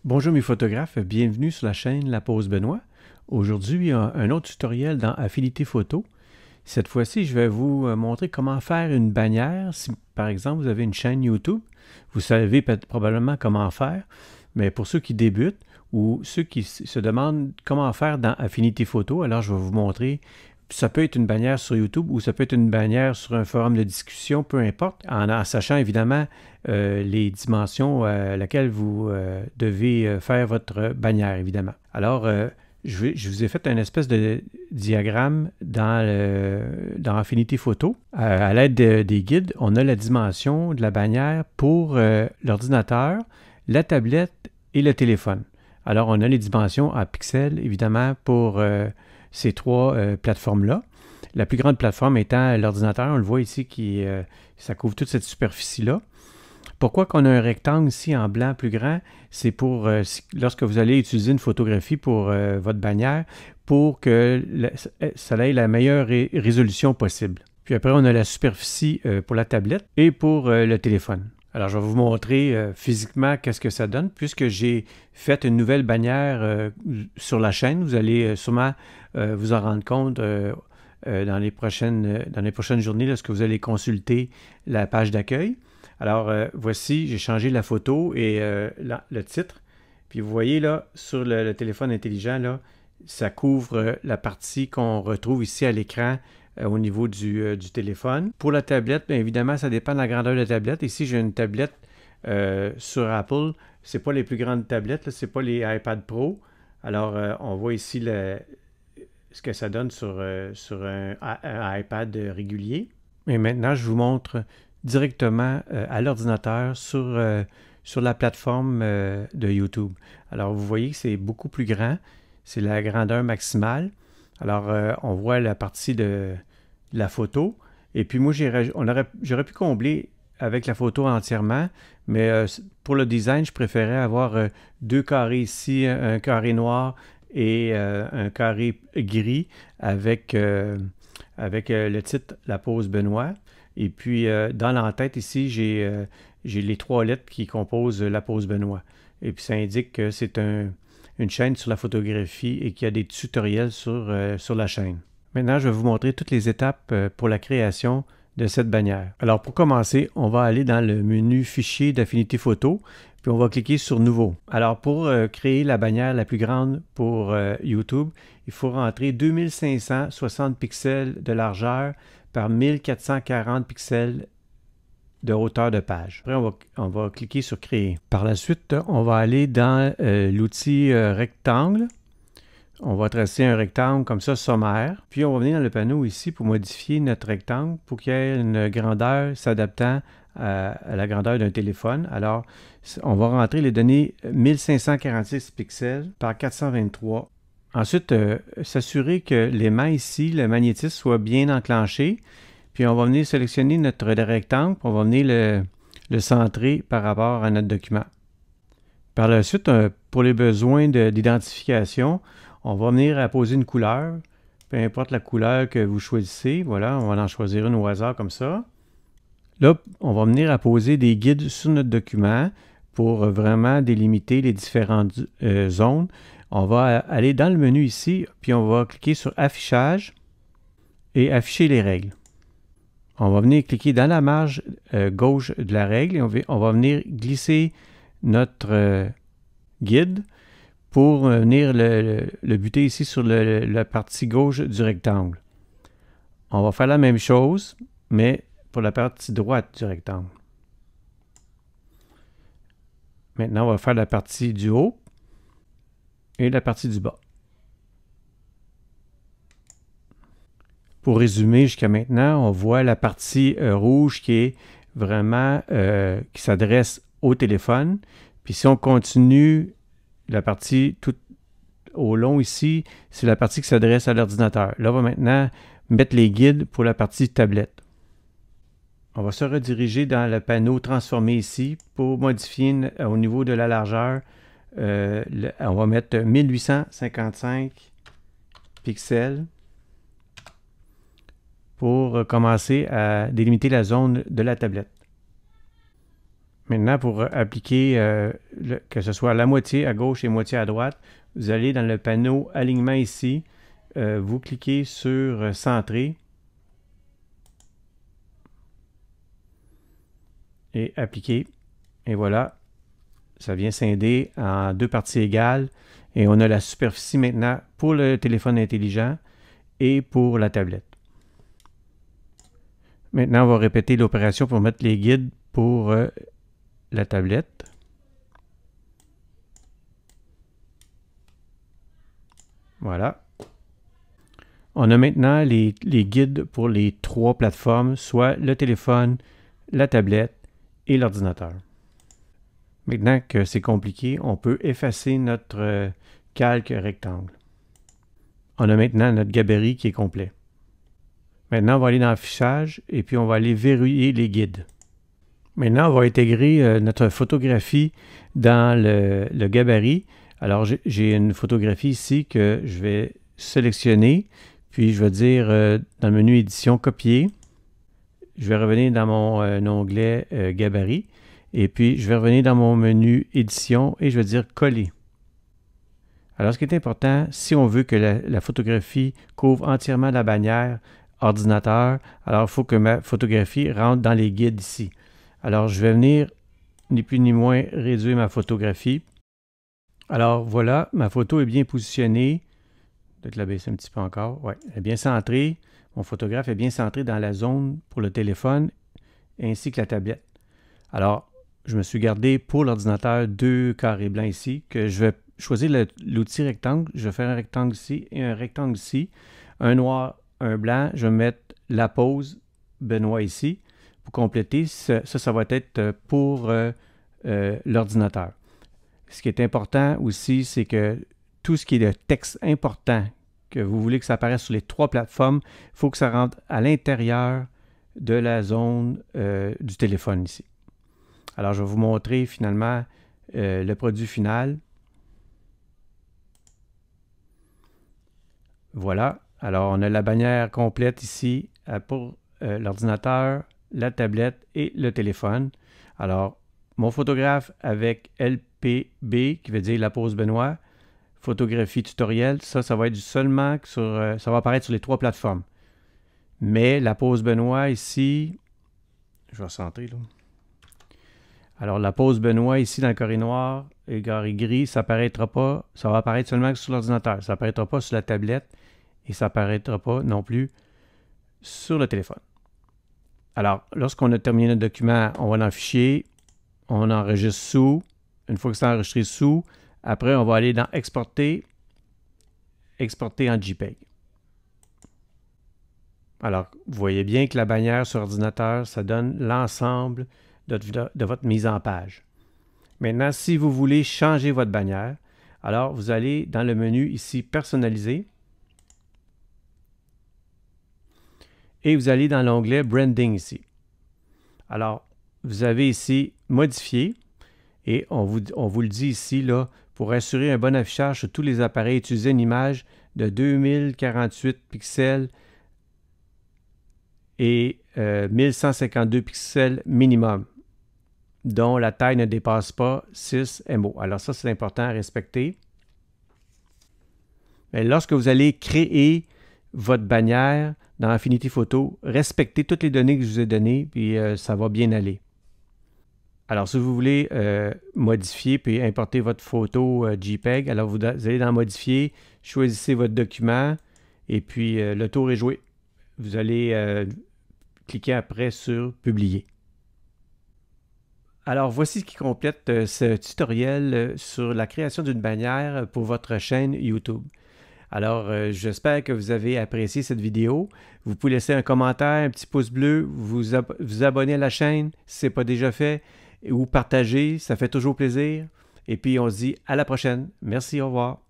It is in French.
Bonjour mes photographes, bienvenue sur la chaîne La Pause Benoît. Aujourd'hui, un autre tutoriel dans Affinité Photo. Cette fois-ci, je vais vous montrer comment faire une bannière. Si par exemple vous avez une chaîne YouTube, vous savez probablement comment faire, mais pour ceux qui débutent ou ceux qui se demandent comment faire dans Affinité Photo, alors je vais vous montrer. Ça peut être une bannière sur YouTube ou ça peut être une bannière sur un forum de discussion, peu importe, en sachant évidemment les dimensions à laquelle vous devez faire votre bannière, évidemment. Alors, je vous ai fait une espèce de diagramme dans Affinity Photo. À l'aide des guides, on a la dimension de la bannière pour l'ordinateur, la tablette et le téléphone. Alors, on a les dimensions en pixels, évidemment, pour ces trois plateformes-là. La plus grande plateforme étant l'ordinateur, on le voit ici, ça couvre toute cette superficie-là. Pourquoi qu'on a un rectangle ici en blanc plus grand? C'est pour, lorsque vous allez utiliser une photographie pour votre bannière, pour que ça ait la meilleure résolution possible. Puis après, on a la superficie pour la tablette et pour le téléphone. Alors, je vais vous montrer physiquement qu'est-ce que ça donne, puisque j'ai fait une nouvelle bannière sur la chaîne. Vous allez sûrement vous en rendre compte dans les prochaines journées lorsque vous allez consulter la page d'accueil. Alors, voici, j'ai changé la photo et le titre. Puis vous voyez là, sur le téléphone intelligent, là, ça couvre la partie qu'on retrouve ici à l'écran au niveau du téléphone. Pour la tablette, bien évidemment, ça dépend de la grandeur de la tablette. Ici, j'ai une tablette sur Apple. Ce n'est pas les plus grandes tablettes, ce n'est pas les iPad Pro. Alors, on voit ici ce que ça donne sur un iPad régulier. Et maintenant, je vous montre directement à l'ordinateur sur la plateforme de YouTube. Alors, vous voyez que c'est beaucoup plus grand. C'est la grandeur maximale. Alors, on voit la partie de la photo. Et puis, moi, j'aurais pu combler avec la photo entièrement, mais pour le design, je préférais avoir deux carrés ici, un carré noir et un carré gris avec le titre « La pause Benoît ». Et puis, dans l'entête ici, j'ai les trois lettres qui composent La pause Benoît. Et puis, ça indique que c'est une chaîne sur la photographie et qu'il y a des tutoriels sur la chaîne. Maintenant, je vais vous montrer toutes les étapes pour la création de cette bannière. Alors, pour commencer, on va aller dans le menu Fichier d'Affinité Photo, puis on va cliquer sur Nouveau. Alors, pour créer la bannière la plus grande pour YouTube, il faut rentrer 2560 pixels de largeur par 1440 pixels de hauteur de page. Après, on va cliquer sur Créer. Par la suite, on va aller dans l'outil Rectangle. On va tracer un rectangle comme ça, sommaire. Puis, on va venir dans le panneau ici pour modifier notre rectangle pour qu'il y ait une grandeur s'adaptant à la grandeur d'un téléphone. Alors, on va rentrer les données 1546 pixels par 423. Ensuite, s'assurer que l'aimant ici, le magnétisme, soit bien enclenché. Puis, on va venir sélectionner notre rectangle. On va venir le centrer par rapport à notre document. Par la suite, pour les besoins d'identification, on va venir apposer une couleur. Peu importe la couleur que vous choisissez. Voilà, on va en choisir une au hasard comme ça. Là, on va venir apposer des guides sur notre document pour vraiment délimiter les différentes zones. On va aller dans le menu ici, puis on va cliquer sur Affichage et afficher les règles. On va venir cliquer dans la marge gauche de la règle et on va venir glisser notre guide pour venir le buter ici sur la partie gauche du rectangle. On va faire la même chose, mais pour la partie droite du rectangle. Maintenant, on va faire la partie du haut et la partie du bas. Pour résumer jusqu'à maintenant, on voit la partie rouge qui est vraiment qui s'adresse au téléphone. Puis si on continue la partie tout au long ici, c'est la partie qui s'adresse à l'ordinateur. Là, on va maintenant mettre les guides pour la partie tablette. On va se rediriger dans le panneau transformé ici pour modifier au niveau de la largeur. On va mettre 1855 pixels pour commencer à délimiter la zone de la tablette. Maintenant, pour appliquer, que ce soit la moitié à gauche et moitié à droite, vous allez dans le panneau alignement ici, vous cliquez sur centrer et appliquer. Et voilà, ça vient scinder en deux parties égales et on a la superficie maintenant pour le téléphone intelligent et pour la tablette. Maintenant, on va répéter l'opération pour mettre les guides pour la tablette. Voilà. On a maintenant les guides pour les trois plateformes, soit le téléphone, la tablette et l'ordinateur. Maintenant que c'est compliqué, on peut effacer notre calque rectangle. On a maintenant notre gabarit qui est complet. Maintenant, on va aller dans Affichage et puis on va aller verrouiller les guides. Maintenant, on va intégrer notre photographie dans le gabarit. Alors, j'ai une photographie ici que je vais sélectionner, puis je vais dire dans le menu Édition, Copier. Je vais revenir dans mon onglet Gabarit, et puis je vais revenir dans mon menu Édition et je vais dire Coller. Alors, ce qui est important, si on veut que la photographie couvre entièrement la bannière ordinateur, alors il faut que ma photographie rentre dans les guides ici. Alors, je vais venir, ni plus ni moins, réduire ma photographie. Alors, voilà, ma photo est bien positionnée. Peut-être la baisser un petit peu encore. Oui, elle est bien centrée. Mon photographe est bien centré dans la zone pour le téléphone ainsi que la tablette. Alors, je me suis gardé pour l'ordinateur deux carrés blancs ici, que je vais choisir l'outil rectangle. Je vais faire un rectangle ici et un rectangle ici. Un noir, un blanc. Je vais mettre la pause Benoît ici. Pour compléter, ça va être pour l'ordinateur. Ce qui est important aussi, c'est que tout ce qui est de texte important, que vous voulez que ça apparaisse sur les trois plateformes, il faut que ça rentre à l'intérieur de la zone du téléphone ici. Alors, je vais vous montrer finalement le produit final. Voilà. Alors, on a la bannière complète ici pour l'ordinateur, la tablette et le téléphone. Alors, mon photographe avec LPB, qui veut dire la pause Benoît, photographie tutoriel, ça va être seulement sur, ça va apparaître sur les trois plateformes. Mais la pause Benoît ici, je vais centrer là. Alors, la pause Benoît ici dans le carré noir et le carré gris, ça apparaîtra pas, ça va apparaître seulement sur l'ordinateur. Ça apparaîtra pas sur la tablette et ça apparaîtra pas non plus sur le téléphone. Alors, lorsqu'on a terminé notre document, on va dans Fichier, on enregistre sous. Une fois que c'est enregistré sous, après, on va aller dans Exporter, exporter en JPEG. Alors, vous voyez bien que la bannière sur ordinateur, ça donne l'ensemble de votre mise en page. Maintenant, si vous voulez changer votre bannière, alors vous allez dans le menu ici Personnaliser et vous allez dans l'onglet Branding ici. Alors, vous avez ici Modifier et on vous le dit ici, là, pour assurer un bon affichage sur tous les appareils, utilisez une image de 2048 pixels et 1152 pixels minimum, dont la taille ne dépasse pas 6 MO. Alors ça, c'est important à respecter. Mais lorsque vous allez créer votre bannière dans Affinity Photo, respectez toutes les données que je vous ai données, puis ça va bien aller. Alors, si vous voulez modifier puis importer votre photo JPEG, alors vous allez dans Modifier, choisissez votre document et puis le tour est joué. Vous allez cliquer après sur Publier. Alors, voici ce qui complète ce tutoriel sur la création d'une bannière pour votre chaîne YouTube. Alors, j'espère que vous avez apprécié cette vidéo. Vous pouvez laisser un commentaire, un petit pouce bleu, vous abonner à la chaîne si ce n'est pas déjà fait, ou partager, ça fait toujours plaisir. Et puis, on se dit à la prochaine. Merci, au revoir.